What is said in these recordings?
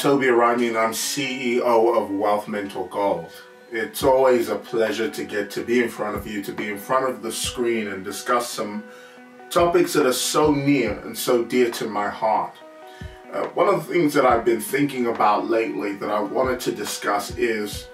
Tobi Arayomi and I'm CEO of Wealth Mental Gold. It's always a pleasure to get to be in front of you, to be in front of the screen and discuss some topics that are so near and so dear to my heart. One of the things that I've been thinking about lately that I wanted to discuss is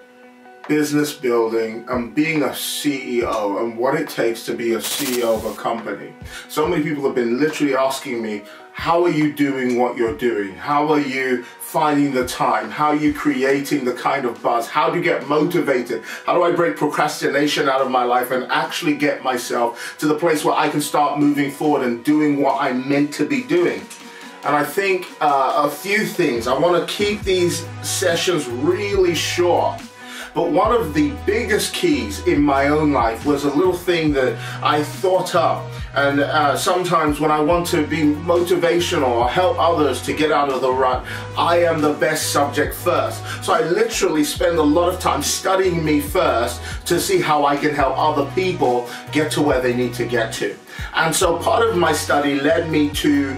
business building and being a CEO and what it takes to be a CEO of a company. So many people have been literally asking me, how are you doing what you're doing? How are you finding the time? How are you creating the kind of buzz? How do you get motivated? How do I break procrastination out of my life and actually get myself to the place where I can start moving forward and doing what I'm meant to be doing? And I think a few things. I want to keep these sessions really short. But one of the biggest keys in my own life was a little thing that I thought up. And sometimes when I want to be motivational or help others to get out of the rut, I am the best subject first. So I literally spend a lot of time studying me first to see how I can help other people get to where they need to get to. And so part of my study led me to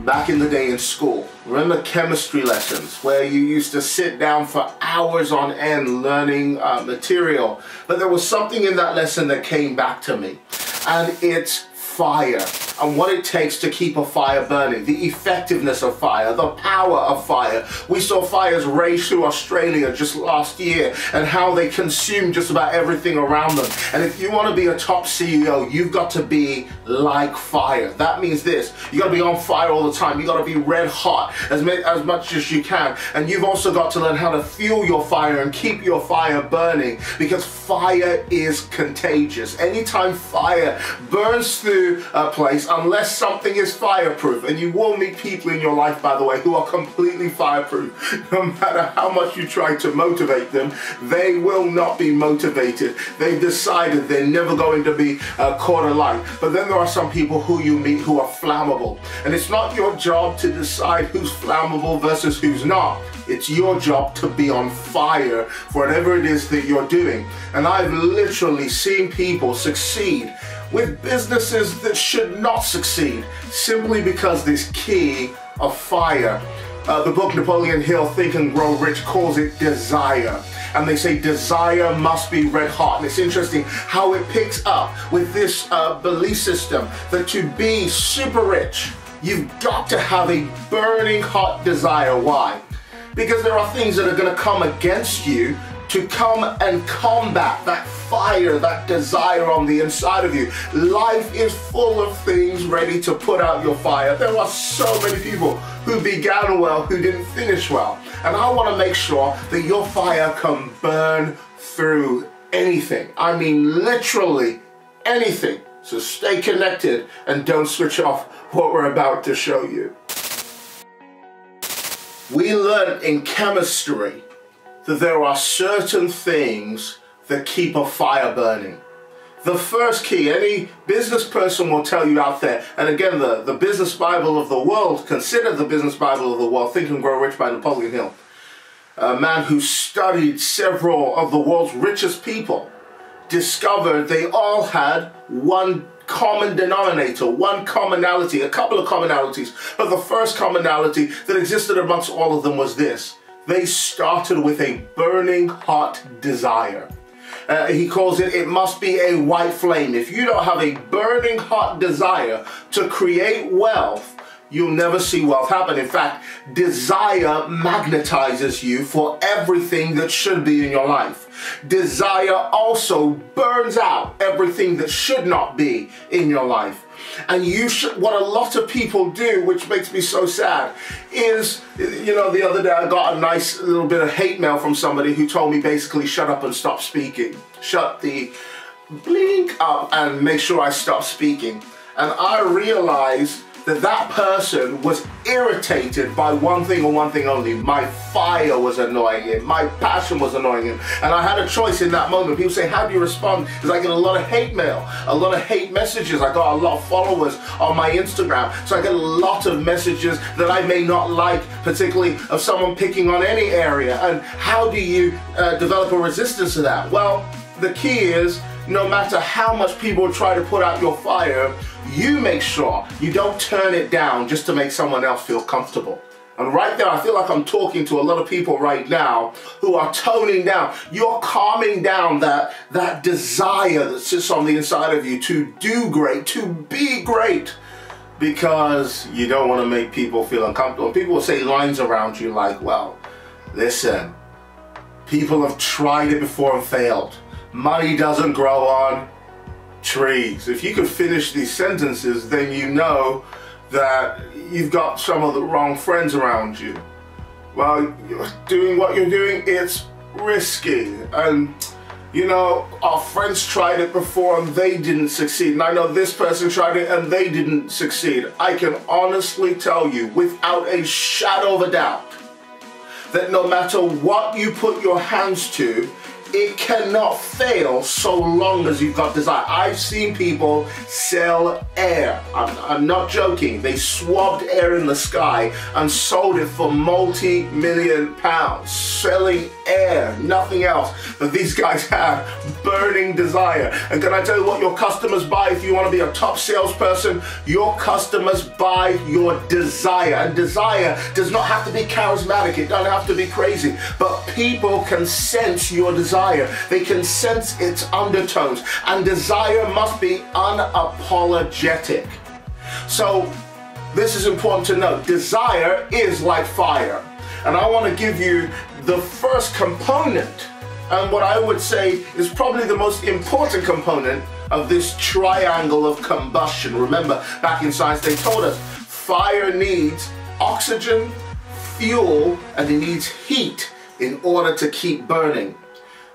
back in the day in school. Remember chemistry lessons where you used to sit down for hours on end learning material, but there was something in that lesson that came back to me, and it's fire and what it takes to keep a fire burning, the effectiveness of fire, the power of fire. We saw fires rage through Australia just last year and how they consume just about everything around them. And if you want to be a top CEO, you've got to be like fire. That means this: you got to be on fire all the time. You got to be red hot as much as you can. And you've also got to learn how to fuel your fire and keep your fire burning, because fire is contagious. Anytime fire burns through a place, unless something is fireproof, and you will meet people in your life, by the way, who are completely fireproof. No matter how much you try to motivate them, they will not be motivated. They've decided they're never going to be caught alight. But then there are some people who you meet who are flammable, and it's not your job to decide who's flammable versus who's not. It's your job to be on fire for whatever it is that you're doing. And I've literally seen people succeed with businesses that should not succeed simply because this key of fire. The book Napoleon Hill, Think and Grow Rich, calls it desire. And they say desire must be red hot. And it's interesting how it picks up with this belief system that to be super rich, you've got to have a burning hot desire. Why? Because there are things that are going to come against you to come and combat that fire, that desire on the inside of you. Life is full of things ready to put out your fire. There are so many people who began well who didn't finish well. And I want to make sure that your fire can burn through anything. I mean literally anything. So stay connected and don't switch off what we're about to show you. We learned in chemistry that there are certain things that keep a fire burning. The first key, any business person will tell you out there, and again, the business Bible of the world, consider the business Bible of the world, Think and Grow Rich by Napoleon Hill, a man who studied several of the world's richest people, discovered they all had one common denominator, one commonality, a couple of commonalities, but the first commonality that existed amongst all of them was this: they started with a burning hot desire. He calls it must be a white flame. If you don't have a burning hot desire to create wealth, you'll never see wealth happen. In fact, desire magnetizes you for everything that should be in your life. Desire also burns out everything that should not be in your life. And what a lot of people do, which makes me so sad, is, you know, the other day I got a nice little bit of hate mail from somebody who told me basically shut up and stop speaking. Shut the blink up and make sure I stop speaking. And I realized that person was irritated by one thing and one thing only. My fire was annoying him. My passion was annoying him. And I had a choice in that moment. People say, how do you respond? Because I get a lot of hate mail, a lot of hate messages. I got a lot of followers on my Instagram. So I get a lot of messages that I may not like, particularly of someone picking on any area. And how do you develop a resistance to that? Well, the key is, no matter how much people try to put out your fire, you make sure you don't turn it down just to make someone else feel comfortable. And right there, I feel like I'm talking to a lot of people right now who are toning down. You're calming down that desire that sits on the inside of you to do great, to be great, because you don't want to make people feel uncomfortable. People will say lines around you like, well, listen, people have tried it before and failed. Money doesn't grow on trees. If you could finish these sentences, then you know that you've got some of the wrong friends around you. Well, you're doing what you're doing, it's risky. And you know, our friends tried it before and they didn't succeed. And I know this person tried it and they didn't succeed. I can honestly tell you without a shadow of a doubt that no matter what you put your hands to, it cannot fail so long as you've got desire. I've seen people sell air. I'm not joking. They swabbed air in the sky and sold it for multi-million pounds. Selling air, nothing else. But these guys have burning desire. And can I tell you what your customers buy if you want to be a top salesperson? Your customers buy your desire. And desire does not have to be charismatic. It doesn't have to be crazy. But people can sense your desire. They can sense its undertones, and desire must be unapologetic. So this is important to note. Desire is like fire, and I want to give you the first component, and what I would say is probably the most important component of this triangle of combustion. Remember, back in science they told us fire needs oxygen, fuel, and it needs heat in order to keep burning.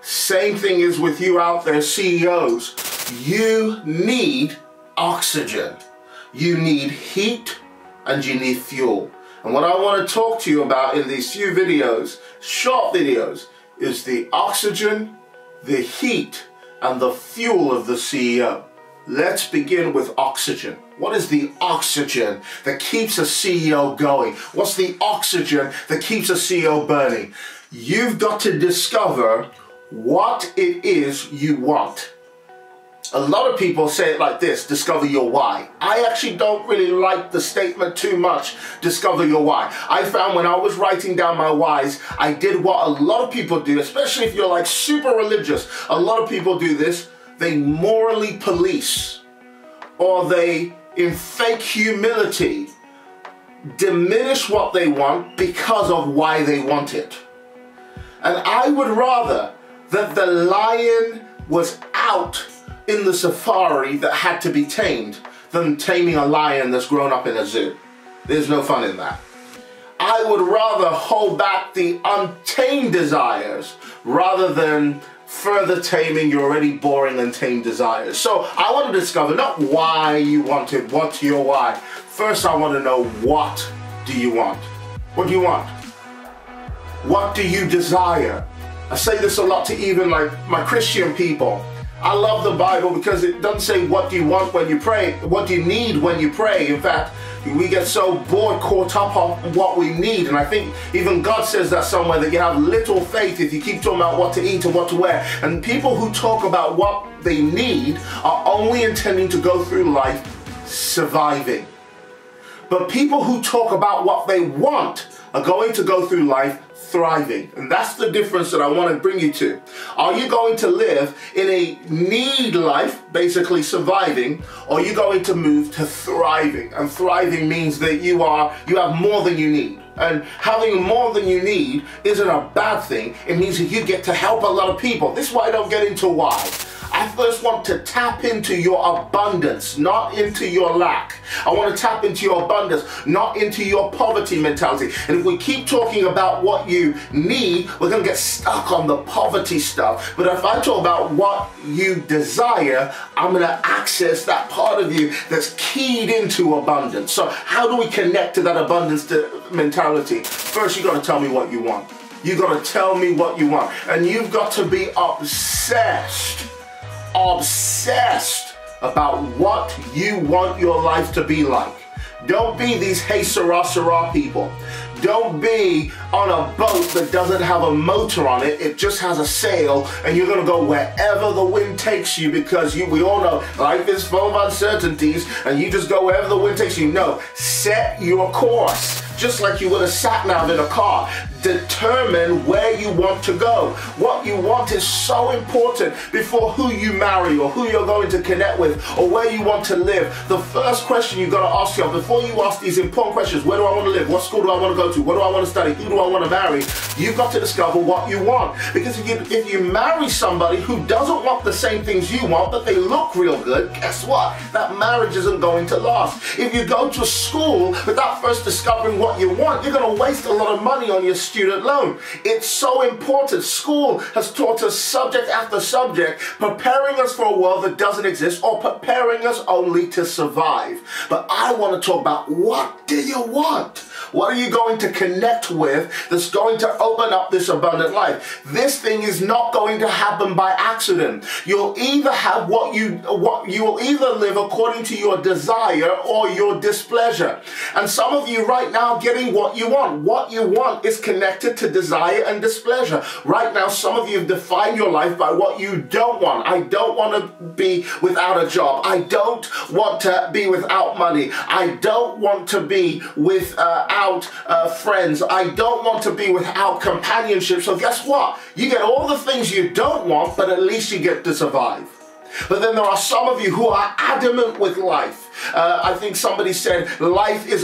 Same thing is with you out there, CEOs. You need oxygen, you need heat, and you need fuel. And what I want to talk to you about in these few videos, short videos, is the oxygen, the heat, and the fuel of the CEO. Let's begin with oxygen. What is the oxygen that keeps a CEO going? What's the oxygen that keeps a CEO burning? You've got to discover what it is you want. A lot of people say it like this: discover your why. I actually don't really like the statement too much, discover your why. I found when I was writing down my whys, I did what a lot of people do, especially if you're like super religious. A lot of people do this. They morally police, or they, in fake humility, diminish what they want because of why they want it. And I would rather that the lion was out in the safari that had to be tamed than taming a lion that's grown up in a zoo. There's no fun in that. I would rather hold back the untamed desires rather than further taming your already boring and tamed desires. So I want to discover not why you want it, what's your why. First I want to know, what do you want? What do you want? What do you desire? I say this a lot to even like my Christian people. I love the Bible because it doesn't say what do you want when you pray, what do you need when you pray. In fact, we get so bored, caught up on what we need. And I think even God says that somewhere, that you have little faith if you keep talking about what to eat and what to wear. And people who talk about what they need are only intending to go through life surviving. But people who talk about what they want are going to go through life thriving. And that's the difference that I want to bring you to. Are you going to live in a need life, basically surviving, or are you going to move to thriving? And thriving means that you have more than you need. And having more than you need isn't a bad thing. It means that you get to help a lot of people. This is why I don't get into why. I first want to tap into your abundance, not into your lack. I want to tap into your abundance, not into your poverty mentality. And if we keep talking about what you need, we're going to get stuck on the poverty stuff. But if I talk about what you desire, I'm going to access that part of you that's keyed into abundance. So how do we connect to that abundance mentality? First, you got to tell me what you want. You got to tell me what you want. And you've got to be obsessed about what you want your life to be like. Don't be these hey sarah sarah people. Don't be on a boat that doesn't have a motor on it. It just has a sail, and you're going to go wherever the wind takes you, because we all know life is full of uncertainties and you just go wherever the wind takes you. No, set your course. just like you would a sat nav in a car. Determine where you want to go. What you want is so important before who you marry or who you're going to connect with or where you want to live. The first question you got to ask yourself before you ask these important questions: where do I want to live? What school do I want to go to? What do I want to study? Who do I want to marry? You've got to discover what you want. Because if you marry somebody who doesn't want the same things you want, but they look real good, guess what? That marriage isn't going to last. If you go to school without first discovering what you want, you're going to waste a lot of money on your student loan. It's so important. School has taught us subject after subject, preparing us for a world that doesn't exist or preparing us only to survive. But I want to talk about, what do you want? What are you going to connect with that's going to open up this abundant life? This thing is not going to happen by accident. You'll either have you will either live according to your desire or your displeasure. And some of you right now getting what you want. What you want is connected to desire and displeasure. Right now, some of you have defined your life by what you don't want. I don't want to be without a job. I don't want to be without money. I don't want to be without friends. I don't want to be without companionship. So guess what? You get all the things you don't want, but at least you get to survive. But then there are some of you who are adamant with life. I think somebody said life is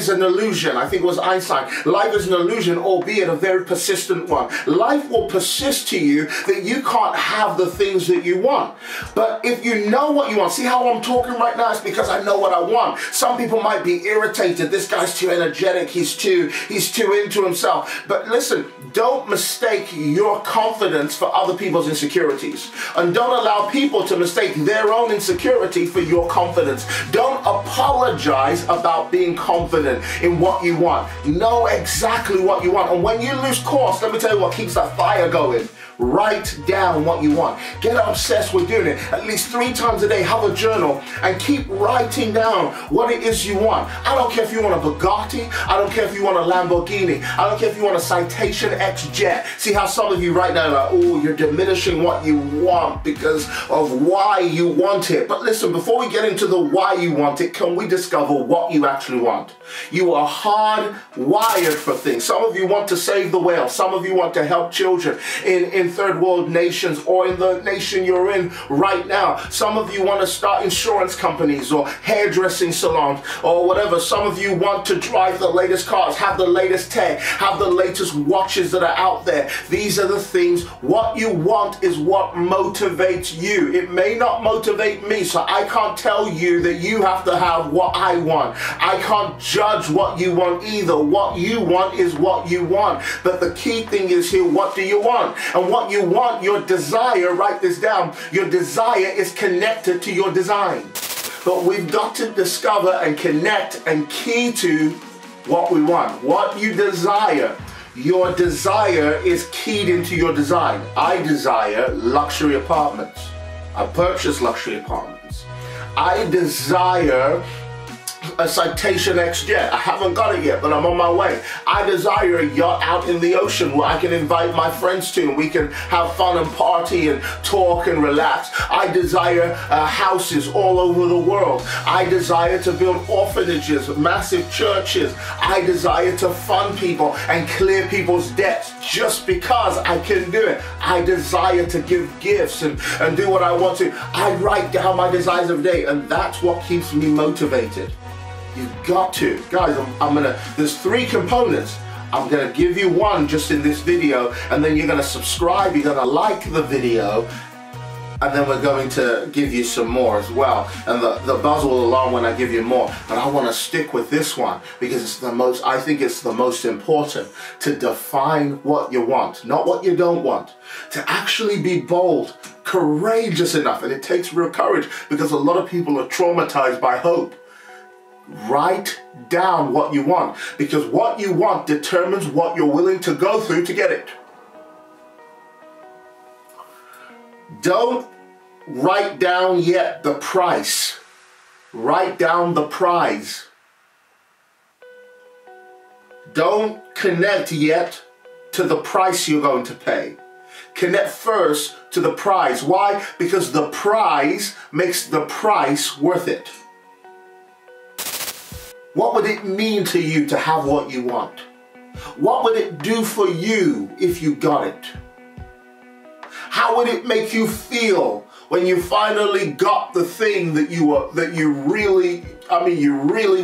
an illusion. I think it was Einstein. Life is an illusion, albeit a very persistent one. Life will persist to you that you can't have the things that you want. But if you know what you want, see how I'm talking right now? It's because I know what I want. Some people might be irritated. This guy's too energetic. He's too into himself. But listen, don't mistake your confidence for other people's insecurities. And don't allow people to mistake their own insecurity for your confidence. Don't apologize about being confident in what you want. Know exactly what you want. And when you lose course, let me tell you what keeps that fire going. Write down what you want. Get obsessed with doing it. At least 3 times a day, have a journal and keep writing down what it is you want. I don't care if you want a Bugatti. I don't care if you want a Lamborghini. I don't care if you want a Citation X jet. See how some of you right now are like, oh, you're diminishing what you want because of why you want it. But listen, before we get into the why you want it, can we discover what you actually want? You are hardwired for things. Some of you want to save the whale. Some of you want to help children in third world nations or in the nation you're in right now. Some of you want to start insurance companies or hairdressing salons or whatever. Some of you want to drive the latest cars, have the latest tech, have the latest watches that are out there. These are the things. What you want is what motivates you. It may not motivate me, so I can't tell you that you have to have what I want. I can't judge what you want either. What you want is what you want. But the key thing is here, what do you want? And what you want, your desire, write this down, your desire is connected to your design. But we've got to discover and connect and key to what we want. What you desire, your desire is keyed into your design. I desire luxury apartments. I purchase luxury apartments. I desire a Citation X jet. I haven't got it yet, but I'm on my way. I desire a yacht out in the ocean where I can invite my friends to and we can have fun and party and talk and relax. I desire houses all over the world. I desire to build orphanages, massive churches. I desire to fund people and clear people's debts just because I can do it. I desire to give gifts and do what I want to. I write down my desires every day, and that's what keeps me motivated. You've got to. Guys, there's 3 components. I'm gonna give you one just in this video, and then you're gonna subscribe, you're gonna like the video, and then we're going to give you some more as well. And the buzz will alarm when I give you more. But I wanna stick with this one because it's I think it's the most important, to define what you want, not what you don't want. To actually be bold, courageous enough, and it takes real courage because a lot of people are traumatized by hope. Write down what you want, because what you want determines what you're willing to go through to get it. Don't write down yet the price. Write down the prize. Don't connect yet to the price you're going to pay. Connect first to the prize. Why? Because the prize makes the price worth it. What would it mean to you to have what you want? What would it do for you if you got it? How would it make you feel when you finally got the thing that you really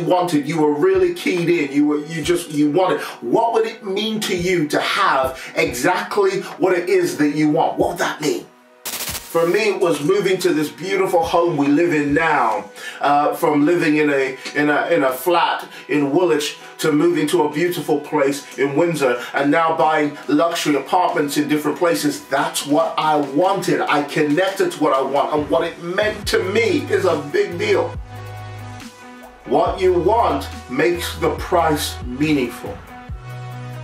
wanted, you were really keyed in, you wanted? What would it mean to you to have exactly what it is that you want? What would that mean? For me, it was moving to this beautiful home we live in now, from living in a flat in Woolwich to moving to a beautiful place in Windsor, and now buying luxury apartments in different places. That's what I wanted. I connected to what I want, and what it meant to me is a big deal. What you want makes the price meaningful.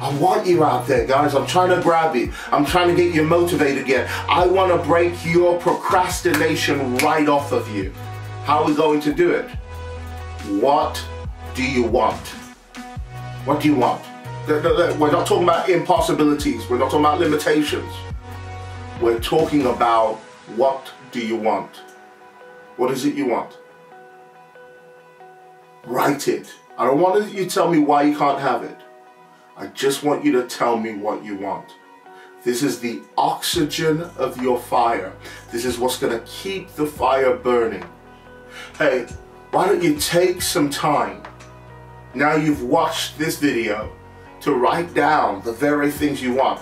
I want you out there, guys. I'm trying to grab you. I'm trying to get you motivated again. I want to break your procrastination right off of you. How are we going to do it? What do you want? What do you want? We're not talking about impossibilities. We're not talking about limitations. We're talking about what do you want? What is it you want? Write it. I don't want you to tell me why you can't have it. I just want you to tell me what you want. This is the oxygen of your fire. This is what's going to keep the fire burning. Hey, why don't you take some time, now you've watched this video, to write down the very things you want.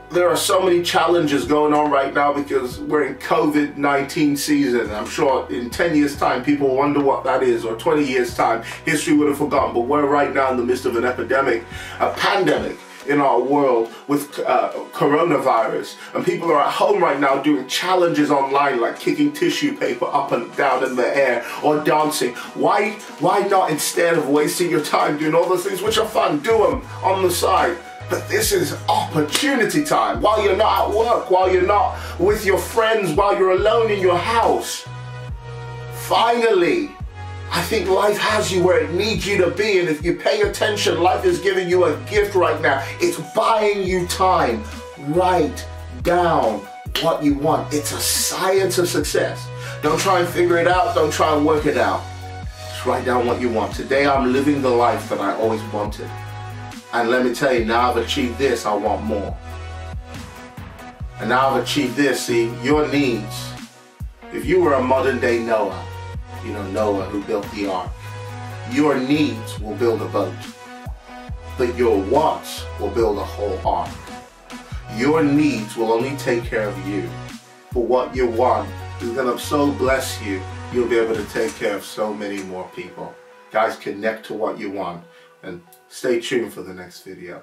There are so many challenges going on right now because we're in COVID-19 season. I'm sure in 10 years time people wonder what that is, or 20 years time history would have forgotten, but we're right now in the midst of an epidemic, a pandemic in our world with coronavirus, and people are at home right now doing challenges online like kicking tissue paper up and down in the air or dancing. Why not, instead of wasting your time doing all those things which are fun, do them on the side? But this is opportunity time, while you're not at work, while you're not with your friends, while you're alone in your house. Finally, I think life has you where it needs you to be, and if you pay attention, life is giving you a gift right now. It's buying you time. Write down what you want. It's a science of success. Don't try and figure it out. Don't try and work it out. Just write down what you want. Today I'm living the life that I always wanted. And let me tell you, now I've achieved this, I want more. And now I've achieved this, see, your needs. If you were a modern day Noah, you know, Noah who built the ark, your needs will build a boat, but your wants will build a whole ark. Your needs will only take care of you, but what you want is going to so bless you, you'll be able to take care of so many more people. Guys, connect to what you want, and stay tuned for the next video.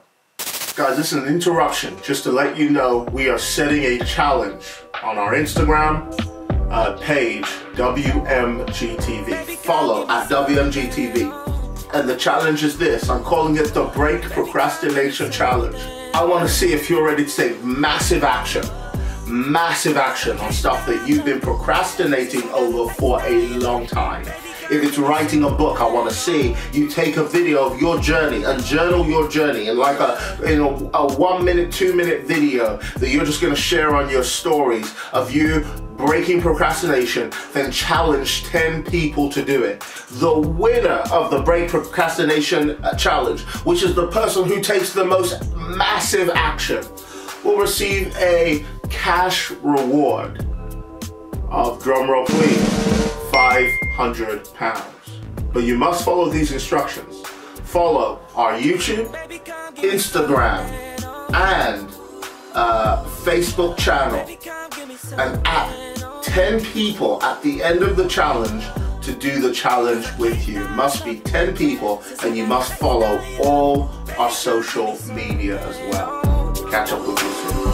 Guys, this is an interruption just to let you know we are setting a challenge on our Instagram page, WMGTV. Follow at WMGTV. And the challenge is this. I'm calling it the Break Procrastination Challenge. I want to see if you're ready to take massive action on stuff that you've been procrastinating over for a long time. If it's writing a book, I want to see you take a video of your journey and journal your journey in like a 1 minute, 2 minute video that you're just going to share on your stories of you breaking procrastination, then challenge 10 people to do it. The winner of the Break Procrastination Challenge, which is the person who takes the most massive action, will receive a cash reward of, drumroll please, £500. But you must follow these instructions. Follow our YouTube, Instagram, and Facebook channel, and add 10 people at the end of the challenge to do the challenge with you. It must be 10 people, and you must follow all our social media as well. Catch up with you soon.